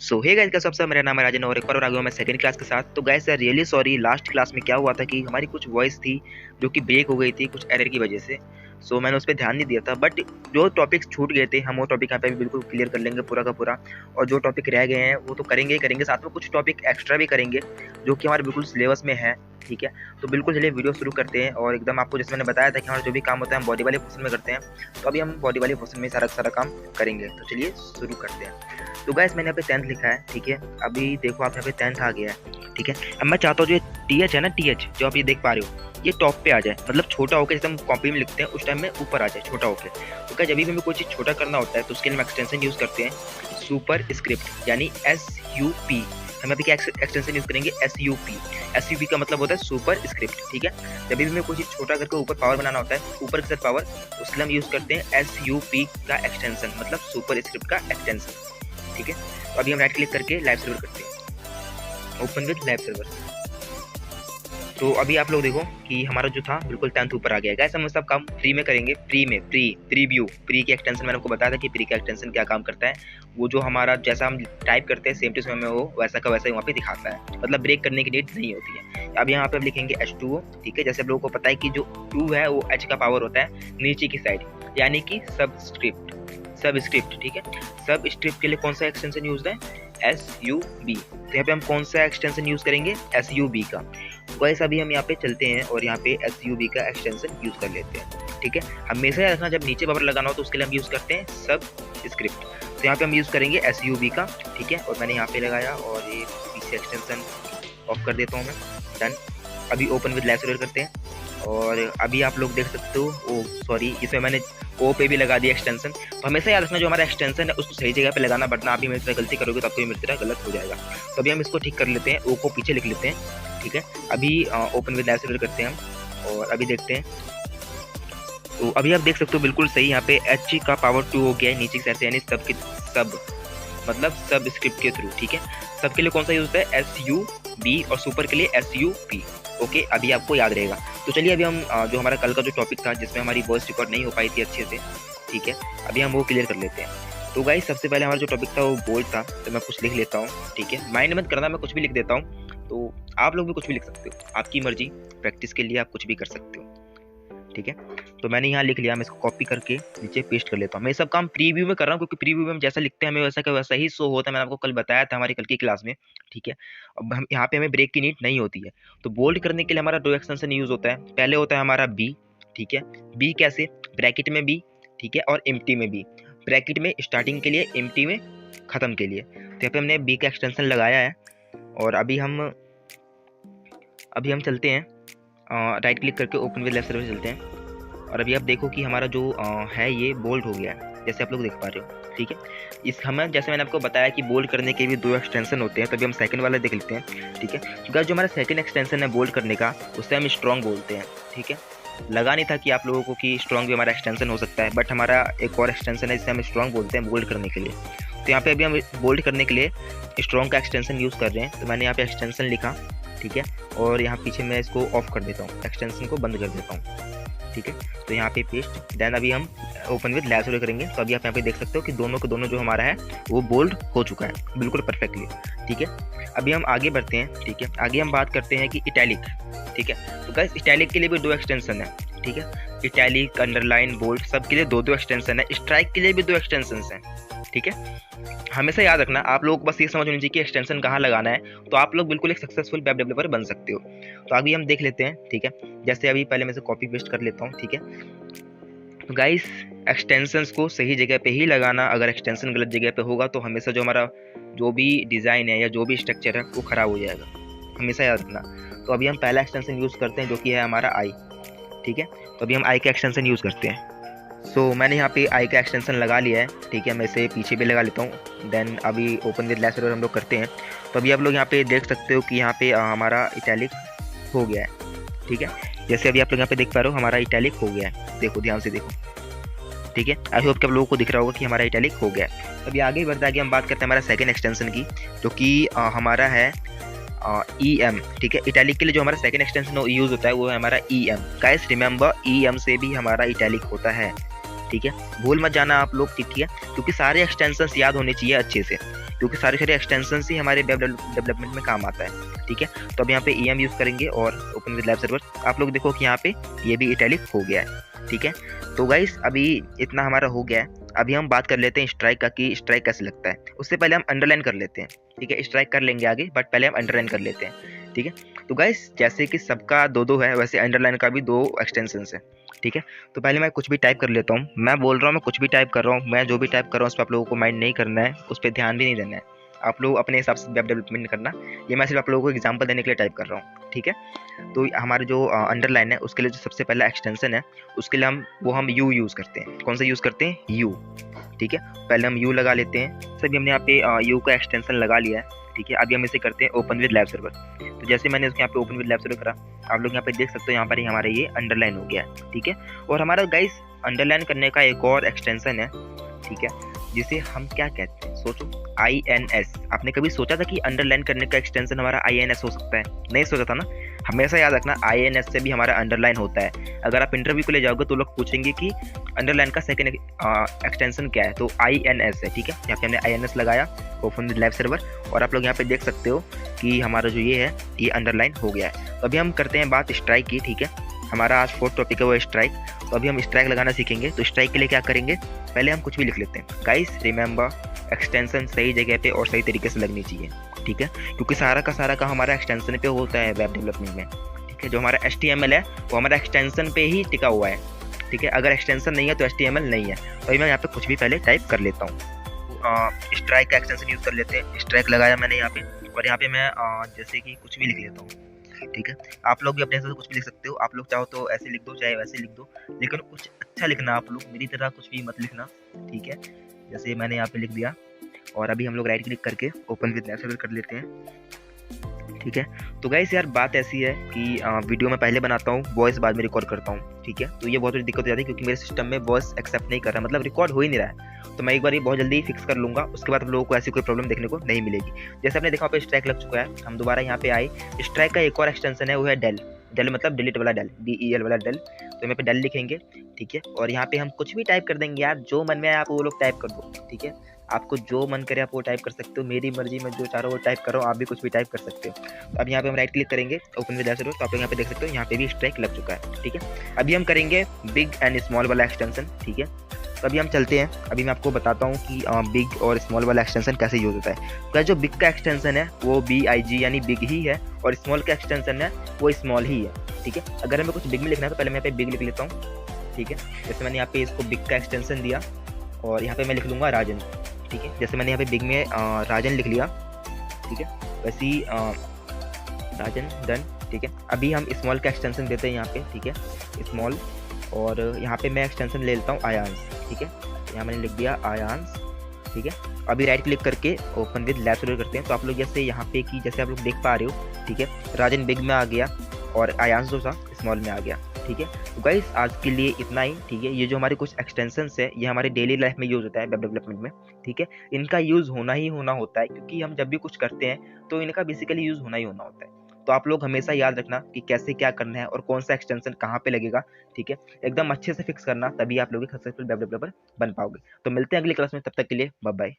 सो hey guys, कैसे आप सब? मेरा नाम है राजन और एक और आ गया मैं सेकंड क्लास के साथ। तो guys really sorry, last class में क्या हुआ था कि हमारी कुछ वॉइस थी जो कि ब्रेक हो गई थी कुछ एरर की वजह से। सो मैंने उस पर ध्यान नहीं दिया था, बट जो टॉपिक्स छूट गए थे हम वो टॉपिक यहाँ पे भी बिल्कुल क्लियर कर लेंगे पूरा का पूरा। और जो टॉपिक रह गए हैं वो तो करेंगे ही करेंगे, साथ में कुछ टॉपिक एक्स्ट्रा भी करेंगे जो कि हमारे बिल्कुल सिलेबस में है। ठीक है, तो बिल्कुल चलिए वीडियो शुरू करते हैं। और एकदम आपको जैसे मैंने बताया था कि हमारा जो भी काम होता है हम बॉडी वाले पोर्शन में करते हैं, तो अभी हम बॉडी वाले पोर्शन में सारा काम करेंगे। तो चलिए शुरू करते हैं। तो गाइस मैंने यहाँ पे 10th लिखा है, ठीक है। अभी देखो आप यहाँ पे 10th आ गया है, ठीक है। अब मैं चाहता हूँ जो TH है ना, TH जो आप ये देख पा रहे हो, ये टॉप पे आ जाए, मतलब छोटा होकर जैसे हम कॉपी में लिखते हैं उस टाइम में ऊपर आ जाए छोटा होकर। तो क्या जब भी हमें कोई चीज़ छोटा करना होता है तो उसके लिए हम एक्सटेंशन यूज़ करते हैं सुपर स्क्रिप्ट, यानी SUP। हम अभी क्या एक्सटेंशन यूज़ करेंगे? SUP। SUP का मतलब होता है सुपर स्क्रिप्ट, ठीक है। जब भी हमें कोई चीज़ छोटा करके ऊपर पावर बनाना होता है, ऊपर के साथ पावर, उसके लिए हम यूज़ करते हैं SUP का एक्सटेंशन, मतलब सुपर स्क्रिप्ट का एक्सटेंशन, ठीक है। तो अभी हम राइट क्लिक करके लाइव सर्वर करते हैं, ओपन विद लाइव सर्वर। तो अभी आप लोग देखो कि हमारा जो था बिल्कुल 10th ऊपर आ गया है। गाइस हम सब काम फ्री में करेंगे, फ्री में, प्रीव्यू, फ्री की एक्सटेंशन मैंने आपको बताया था कि फ्री का एक्सटेंशन क्या काम करता है। वो जो हमारा जैसा हम टाइप करते हैं सेम टू सेम में वो वैसा का वैसा ही वहाँ पे दिखाता है, मतलब ब्रेक करने की नीड नहीं होती है। अब यहाँ पे हम लिखेंगे H2O, ठीक है। जैसे आप लोगों को पता है कि जो 2 है वो H का पावर होता है नीचे की साइड, यानी कि सब स्क्रिप्ट, ठीक है। सब स्क्रिप्ट के लिए कौन सा एक्सटेंशन यूज है? SUB। तो यहाँ पे हम कौन सा एक्सटेंशन यूज करेंगे? SUB का। वैसे अभी हम यहाँ पे चलते हैं और यहाँ पे SUB का एक्सटेंशन यूज कर लेते हैं, ठीक है। हमेशा याद रखना जब नीचे पावर लगाना हो तो उसके लिए हम यूज करते हैं सब स्क्रिप्ट। तो यहाँ पे हम यूज करेंगे SUB का, ठीक है। और मैंने यहाँ पे लगाया और ये पीछे एक्सटेंशन ऑफ कर देता हूँ मैं, डन। अभी ओपन विद लाइव सर्वर करते हैं और अभी आप लोग देख सकते हो, ओ सॉरी, इसमें मैंने O पे भी लगा दिया एक्सटेंशन। तो हमेशा याद रखना जो हमारा एक्सटेंशन है उसको सही जगह पे लगाना, वरना आप भी मेरे से गलती करोगे तो आपको मेरी तरह गलत हो जाएगा। तो अभी हम इसको ठीक कर लेते हैं, O को पीछे लिख लेते हैं, ठीक है। अभी ओपन विद लाइव सर्वर करते हैं हम और अभी देखते हैं। तो अभी आप देख सकते हो बिल्कुल सही, यहाँ पे H का पावर 2 हो गया है नीचे की साइड से, यानी सब मतलब सब स्क्रिप्ट के थ्रू, ठीक है। सब के लिए कौन सा यूज है? SUB, और सुपर के लिए SUP। ओके, अभी आपको याद रहेगा। तो चलिए अभी हम जो हमारा कल का जो टॉपिक था जिसमें हमारी वॉइस रिकॉर्ड नहीं हो पाई थी अच्छे से, ठीक है, अभी हम वो क्लियर कर लेते हैं। तो गाइस सबसे पहले हमारा जो टॉपिक था वो बोल्ड था, तो मैं कुछ लिख लेता हूँ, ठीक है। माइंड मत करना, मैं कुछ भी लिख देता हूँ, तो आप लोग भी कुछ भी लिख सकते हो, आपकी मर्जी, प्रैक्टिस के लिए आप कुछ भी कर सकते हो, ठीक है। तो मैंने यहाँ लिख लिया, मैं इसको कॉपी करके नीचे पेस्ट कर लेता हूँ। मैं सब काम प्रीव्यू में कर रहा हूँ क्योंकि प्रीव्यू में हम जैसा लिखते हैं हमें वैसा का वैसा ही शो होता है। मैंने आपको कल बताया था हमारी कल की क्लास में, ठीक है। अब हम यहाँ पे हमें ब्रेक की नीड नहीं होती है। तो बोल्ड करने के लिए हमारा 2 एक्सटेंशन यूज होता है। पहले होता है हमारा B, ठीक है। B कैसे? ब्रैकेट में B, ठीक है, और एम्प्टी में B। ब्रैकेट में स्टार्टिंग के लिए, एम्प्टी में खत्म के लिए। तो यहाँ पे हमने B का एक्सटेंशन लगाया है और अभी हम चलते हैं, राइट क्लिक करके ओपन विद लेफ्ट सर्वर चलते हैं। और अभी आप देखो कि हमारा जो है ये बोल्ड हो गया है, जैसे आप लोग देख पा रहे हो, ठीक है। इस हमें जैसे मैंने आपको बताया कि बोल्ड करने के भी 2 एक्सटेंशन होते हैं, तभी हम सेकंड वाला देख लेते हैं, ठीक है। क्योंकि जो हमारा सेकंड एक्सटेंशन है बोल्ड करने का, उससे हम स्ट्रॉन्ग बोलते हैं, ठीक है। लगा नहीं था कि आप लोगों को कि स्ट्रॉन्ग भी हमारा एक्सटेंशन हो सकता है, बट हमारा एक और एक्सटेंशन है जिसे हम स्ट्रॉन्ग बोलते हैं बोल्ड करने के लिए। तो यहाँ पे अभी हम बोल्ड करने के लिए स्ट्रॉन्ग का एक्सटेंशन यूज़ कर रहे हैं। तो मैंने यहाँ पे एक्सटेंशन लिखा, ठीक है, और यहाँ पीछे मैं इसको ऑफ कर देता हूँ, एक्सटेंशन को बंद कर देता हूँ, ठीक है। तो यहाँ पे पेस्ट, देन अभी हम ओपन विद लाइव सर्वर करेंगे। तो अभी आप यहाँ पे देख सकते हो कि दोनों के दोनों जो हमारा है वो बोल्ड हो चुका है बिल्कुल परफेक्टली, ठीक है। अभी हम आगे बढ़ते हैं, ठीक है। आगे हम बात करते हैं कि इटैलिक, ठीक है। तो गाइस इटैलिक के लिए भी 2 एक्सटेंशन है, ठीक है। इटैलिक, अंडरलाइन, बोल्ड सब के लिए 2 एक्सटेंशन है। स्ट्राइक के लिए भी 2 एक्सटेंशन हैं, ठीक है। हमेशा याद रखना, आप लोगों को बस ये समझ होनी चाहिए कि एक्सटेंशन कहाँ लगाना है, तो आप लोग बिल्कुल एक सक्सेसफुल वेब डेवलपर बन सकते हो। तो अभी हम देख लेते हैं, ठीक है। जैसे अभी पहले मैं से कॉपी पेस्ट कर लेता हूँ, ठीक है। तो गाइस एक्सटेंशंस को सही जगह पे ही लगाना, अगर एक्सटेंशन गलत जगह पे होगा तो हमेशा जो हमारा जो भी डिज़ाइन है या जो भी स्ट्रक्चर है वो ख़राब हो जाएगा, हमेशा याद रखना। तो अभी हम पहला एक्सटेंशन यूज़ करते हैं जो कि है हमारा I, ठीक है। तो अभी हम I का एक्सटेंशन यूज़ करते हैं। सो मैंने यहाँ पे I का एक्सटेंशन लगा लिया है, ठीक है। मैं इसे पीछे भी लगा लेता हूँ, देन अभी ओपन विद लाइव सर्वर हम लोग करते हैं। तो अभी आप लोग यहाँ पे देख सकते हो कि यहाँ पे हमारा इटैलिक हो गया है, ठीक है। जैसे अभी आप लोग यहाँ पे देख पा रहे हो हमारा इटैलिक हो गया है, देखो ध्यान से देखो, ठीक है। आई होप कि आप लोगों को दिख रहा होगा कि हमारा इटैलिक हो गया है। अभी आगे बढ़ते आगे हम बात करते हैं हमारा सेकेंड एक्सटेंशन की, जो कि हमारा है EM, ठीक है। इटैलिक के लिए जो हमारा सेकेंड एक्सटेंशन यूज़ होता है वो है हमारा EM। गाइस रिमेंबर EM से भी हमारा इटैलिक होता है, ठीक है। भूल मत जाना आप लोग, ठीक है, क्योंकि सारे एक्सटेंशंस याद होने चाहिए अच्छे से। क्योंकि सारे एक्सटेंशन ही हमारे वेब डेवलपमेंट में काम आता है। ठीक है, तो अब यहाँ पे EM यूज़ करेंगे और ओपन विद लाइव सर्वर। आप लोग देखो कि यहाँ पे ये भी इटैलिक हो गया है। ठीक है, तो गाइस अभी इतना हमारा हो गया है। अभी हम बात कर लेते हैं स्ट्राइक का कि स्ट्राइक कैसे लगता है। उससे पहले हम अंडरलाइन कर लेते हैं। ठीक है, स्ट्राइक कर लेंगे आगे, बट पहले हम अंडरलाइन कर लेते हैं। ठीक है, तो गाइस जैसे कि सबका दो है, वैसे अंडरलाइन का भी 2 एक्सटेंशन है। ठीक है, तो पहले मैं कुछ भी टाइप कर लेता हूँ। मैं बोल रहा हूँ मैं कुछ भी टाइप कर रहा हूँ, मैं जो भी टाइप कर रहा हूँ उस पर आप लोगों को माइंड नहीं करना है, उस पर ध्यान भी नहीं देना है। आप लोग अपने हिसाब से वेब डेवलपमेंट करना। ये मैं सिर्फ आप लोगों को एग्जांपल देने के लिए टाइप कर रहा हूँ। ठीक है, तो हमारे जो अंडरलाइन है उसके लिए जो सबसे पहला एक्सटेंशन है, उसके लिए हम यू यूज़ करते हैं। कौन सा यूज़ करते हैं? यू। ठीक है, पहले हम यू लगा लेते हैं। सभी हमने यहाँ पे यू का एक्सटेंशन लगा लिया है। ठीक है, अभी हम इसे करते हैं ओपन विद लाइव सर्वर। तो जैसे मैंने इसके यहाँ पे ओपन विद लाइव सर्वर करा, आप लोग यहाँ पे देख सकते हो, यहाँ पर ही हमारा ये अंडरलाइन हो गया है। ठीक है, और हमारा गाइस अंडरलाइन करने का एक और एक्सटेंशन है। ठीक है, जिसे हम क्या कहते हैं, सोचो, INS। आपने कभी सोचा था कि अंडरलाइन करने का एक्सटेंशन हमारा INS हो सकता है? नहीं सोचा था ना। हमेशा याद रखना, INS से भी हमारा अंडरलाइन होता है। अगर आप इंटरव्यू को ले जाओगे तो लोग पूछेंगे कि अंडरलाइन का सेकंड एक्सटेंशन क्या है, तो INS है। ठीक है, यहाँ पे हमने INS लगाया, ओपन विद लाइव सर्वर, और आप लोग यहाँ पे देख सकते हो कि हमारा जो ये है ये अंडरलाइन हो गया है। तो अभी हम करते हैं बात स्ट्राइक की। ठीक है, हमारा आज 4th टॉपिक है वो स्ट्राइक। तो अभी हम स्ट्राइक लगाना सीखेंगे। तो स्ट्राइक के लिए क्या करेंगे, पहले हम कुछ भी लिख लेते हैं। गाइस रिमेंबर, एक्सटेंशन सही जगह पे और सही तरीके से लगनी चाहिए। ठीक है, क्योंकि सारा का सारा काम हमारा एक्सटेंशन पे होता है वेब डेवलपमेंट में। ठीक है, जो हमारा HTML है वो हमारा एक्सटेंशन पे ही टिका हुआ है। ठीक है, अगर एक्सटेंशन नहीं है तो HTML नहीं है। तो अभी मैं यहाँ पे कुछ भी पहले टाइप कर लेता हूँ। स्ट्राइक का एक्सटेंशन यूज़ कर लेते हैं। स्ट्राइक लगाया मैंने यहाँ पे, और यहाँ पे मैं जैसे कि कुछ भी लिख लेता हूँ। ठीक है, आप लोग भी अपने हिसाब से कुछ भी लिख सकते हो। आप लोग चाहो तो ऐसे लिख दो, चाहे वैसे लिख दो, लेकिन कुछ अच्छा लिखना। आप लोग मेरी तरह कुछ भी मत लिखना। ठीक है, जैसे मैंने यहाँ पे लिख दिया, और अभी हम लोग राइट क्लिक करके ओपन विद लाइव सर्वर कर लेते हैं। ठीक है, तो गाइस यार बात ऐसी है कि वीडियो मैं पहले बनाता हूँ, वॉइस बाद में रिकॉर्ड करता हूँ। ठीक है, तो ये बहुत बड़ी दिक्कत हो जाती है क्योंकि मेरे सिस्टम में वॉइस एक्सेप्ट नहीं कर रहा, मतलब रिकॉर्ड हो ही नहीं रहा है। तो मैं एक बार ये बहुत जल्दी फिक्स कर लूँगा, उसके बाद आप लोगों को ऐसी कोई प्रॉब्लम देखने को नहीं मिलेगी। जैसे आपने देखा, पे स्ट्राइक लग चुका है। हम दोबारा यहाँ पे आए। स्ट्राइक का एक और एक्सटेंशन है, वो है डेल। डेल मतलब डिलीट वाला डेल, DEL वाला डेल। तो यहाँ पे डेल लिखेंगे। ठीक है, और यहाँ पे हम कुछ भी टाइप कर देंगे यार, जो मन में आए आप वो लोग टाइप कर दो। ठीक है, आपको जो मन करे आप वो टाइप कर सकते हो। मेरी मर्जी, में जो चाह रहा हूँ वो टाइप करो, आप भी कुछ भी टाइप कर सकते हो। तो अब यहाँ पे हम राइट क्लिक करेंगे, ओपन विद लाइव सर्वर। तो आप लोग यहाँ पे देख सकते हो, यहाँ पे भी स्ट्राइक लग चुका है। ठीक है, अभी हम करेंगे बिग एंड स्मॉल वाला एक्सटेंशन। ठीक है, तो अभी हम चलते हैं। अभी मैं आपको बताता हूँ कि बिग और स्मॉल वाला एक्सटेंशन कैसे यूज होता है। तो जो बिग का एक्सटेंशन है वो BIG यानी बिग ही है, और स्मॉल का एक्सटेंशन है वो स्मॉल ही है। ठीक है, अगर हमें कुछ बिग में लिखना है तो पहले मैं यहाँ पे बिग लिख लेता हूँ। ठीक है, जैसे मैंने यहाँ पे इसको बिग का एक्सटेंशन दिया, और यहाँ पे मैं लिख लूँगा राजन। ठीक है, जैसे मैंने यहाँ पे बिग में राजन लिख लिया। ठीक है, वैसे ही राजन डन। ठीक है, अभी हम स्मॉल का एक्सटेंशन देते हैं यहाँ पे। ठीक है, स्मॉल, और यहाँ पे मैं एक्सटेंशन ले लेता हूँ आयांस। ठीक है, यहाँ मैंने लिख दिया आयांस। ठीक है, अभी राइट क्लिक करके ओपन विद लाइव सर्वर करते हैं। तो आप लोग जैसे यहाँ पे कि जैसे आप लोग देख पा रहे हो, ठीक है, राजन बिग में आ गया और आयांस जो था स्मॉल में आ गया। ठीक है, तो गाइस आज के लिए इतना ही। ठीक है, ये जो हमारे कुछ एक्सटेंशंस है ये हमारे डेली लाइफ में यूज़ होता है वेब डेवलपमेंट में। ठीक है, इनका यूज़ होना ही होना होता है, क्योंकि हम जब भी कुछ करते हैं तो इनका बेसिकली यूज़ होना ही होना होता है। तो आप लोग हमेशा याद रखना कि कैसे क्या करना है और कौन सा एक्सटेंशन कहाँ पे लगेगा। ठीक है, एकदम अच्छे से फिक्स करना, तभी आप लोग सक्सेसफुल वेब डेवलपर बन पाओगे। तो मिलते हैं अगली क्लास में, तब तक के लिए बाय बाय।